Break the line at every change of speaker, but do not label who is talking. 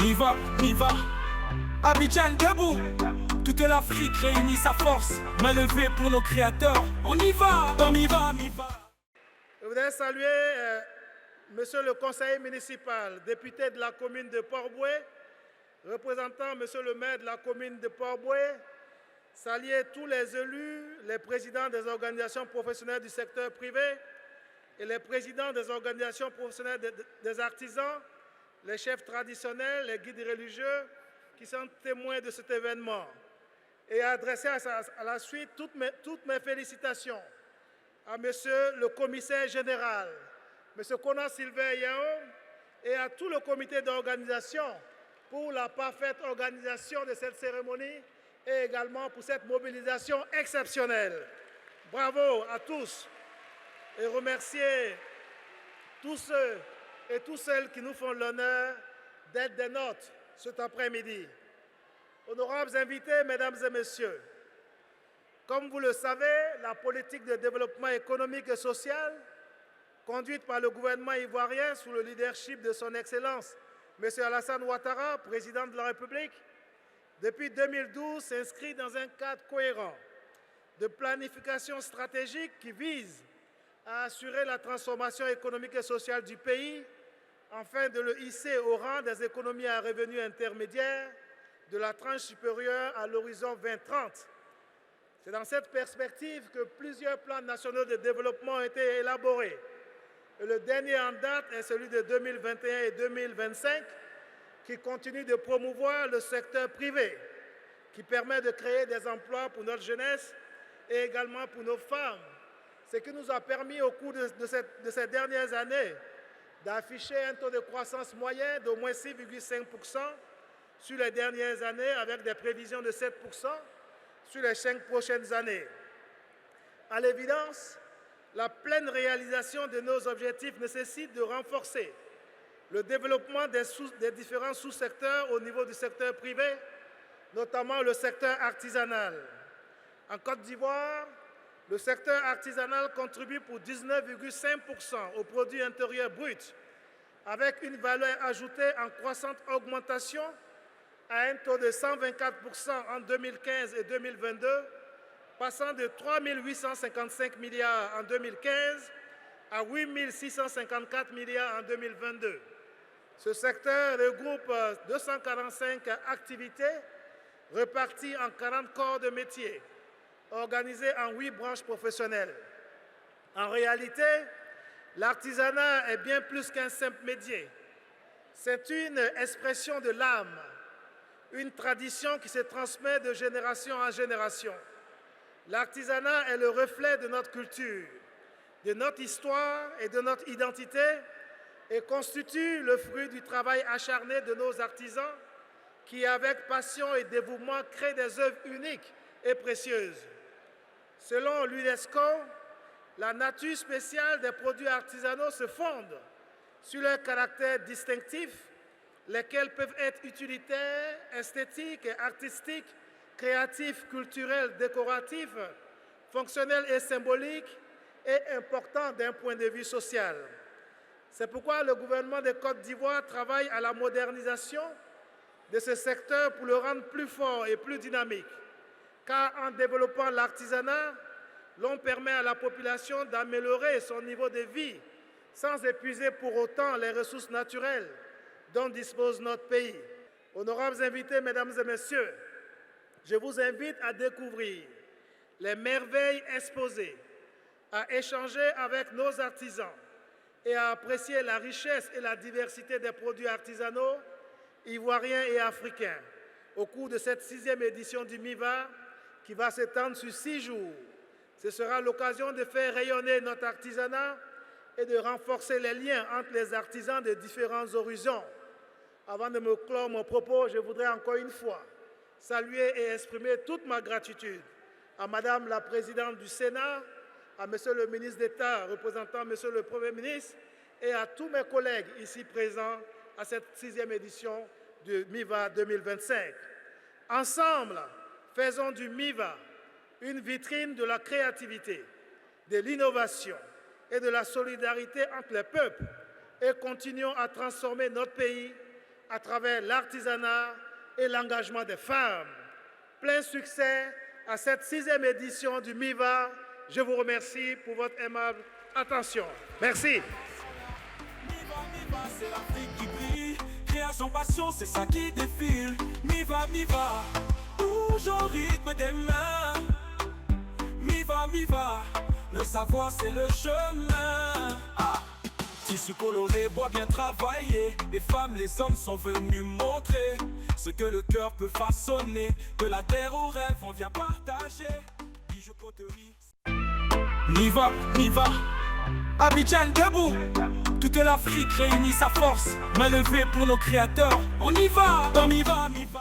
Miva, Abidjan debout. Toute l'Afrique réunit sa force, main levée pour nos créateurs. On y va, Miva.
Je voudrais saluer Monsieur le conseiller municipal, député de la commune de Port-Boué, représentant Monsieur le maire de la commune de Port-Boué, saluer tous les élus, les présidents des organisations professionnelles du secteur privé et les présidents des organisations professionnelles des artisans, les chefs traditionnels, les guides religieux qui sont témoins de cet événement. Et adresser à la suite toutes mes félicitations à Monsieur le commissaire général, Monsieur Kona Sylvain Yao, et à tout le comité d'organisation pour la parfaite organisation de cette cérémonie et également pour cette mobilisation exceptionnelle. Bravo à tous et remercier tous ceux et toutes celles qui nous font l'honneur d'être des nôtres cet après-midi. Honorables invités, mesdames et messieurs, comme vous le savez, la politique de développement économique et social conduite par le gouvernement ivoirien sous le leadership de son Excellence, M. Alassane Ouattara, président de la République, depuis 2012 s'inscrit dans un cadre cohérent de planification stratégique qui vise à assurer la transformation économique et sociale du pays afin de le hisser au rang des économies à revenus intermédiaires de la tranche supérieure à l'horizon 2030. C'est dans cette perspective que plusieurs plans nationaux de développement ont été élaborés. Et le dernier en date est celui de 2021 et 2025 qui continue de promouvoir le secteur privé, qui permet de créer des emplois pour notre jeunesse et également pour nos femmes, ce qui nous a permis au cours de ces dernières années d'afficher un taux de croissance moyen d'au moins 6,5% sur les dernières années avec des prévisions de 7% sur les 5 prochaines années. À l'évidence, la pleine réalisation de nos objectifs nécessite de renforcer le développement des différents sous-secteurs au niveau du secteur privé, notamment le secteur artisanal. En Côte d'Ivoire, le secteur artisanal contribue pour 19,5% au produit intérieur brut, avec une valeur ajoutée en croissante augmentation à un taux de 124% en 2015 et 2022, passant de 3 855 milliards en 2015 à 8 654 milliards en 2022. Ce secteur regroupe 245 activités réparties en 40 corps de métiers, organisés en 8 branches professionnelles. En réalité, l'artisanat est bien plus qu'un simple métier. C'est une expression de l'âme, une tradition qui se transmet de génération en génération. L'artisanat est le reflet de notre culture, de notre histoire et de notre identité et constitue le fruit du travail acharné de nos artisans qui, avec passion et dévouement, créent des œuvres uniques et précieuses. Selon l'UNESCO, la nature spéciale des produits artisanaux se fonde sur leur caractère distinctif, lesquels peuvent être utilitaires, esthétiques, artistiques, créatifs, culturels, décoratifs, fonctionnels et symboliques, et importants d'un point de vue social. C'est pourquoi le gouvernement de Côte d'Ivoire travaille à la modernisation de ce secteur pour le rendre plus fort et plus dynamique. Car en développant l'artisanat, l'on permet à la population d'améliorer son niveau de vie sans épuiser pour autant les ressources naturelles dont dispose notre pays. Honorables invités, mesdames et messieurs, je vous invite à découvrir les merveilles exposées, à échanger avec nos artisans et à apprécier la richesse et la diversité des produits artisanaux ivoiriens et africains au cours de cette 6e édition du MIVA qui va s'étendre sur 6 jours. Ce sera l'occasion de faire rayonner notre artisanat et de renforcer les liens entre les artisans de différents horizons. Avant de me clore mon propos, je voudrais encore une fois saluer et exprimer toute ma gratitude à Madame la Présidente du Sénat, à Monsieur le ministre d'État représentant Monsieur le Premier ministre et à tous mes collègues ici présents à cette 6e édition du MIVA 2025. Ensemble, faisons du MIVA une vitrine de la créativité, de l'innovation et de la solidarité entre les peuples et continuons à transformer notre pays à travers l'artisanat et l'engagement des femmes. Plein succès à cette 6e édition du MIVA. Je vous remercie pour votre aimable attention. Merci.
Miva, Miva, c'est l'Afrique qui brille. Création, passion, c'est ça qui défile. Miva, Miva, bouge au rythme des mains. Miva, Miva, le savoir c'est le chemin. Tissu coloré, bois bien travaillé. Les femmes, les hommes sont venus montrer ce que le cœur peut façonner. De la terre au rêve, on vient partager. Bijoux, poterie. Miva, Miva, Abidjan debout. Toute l'Afrique réunit sa force. Main levée pour nos créateurs. On y va, dans Miva, Miva.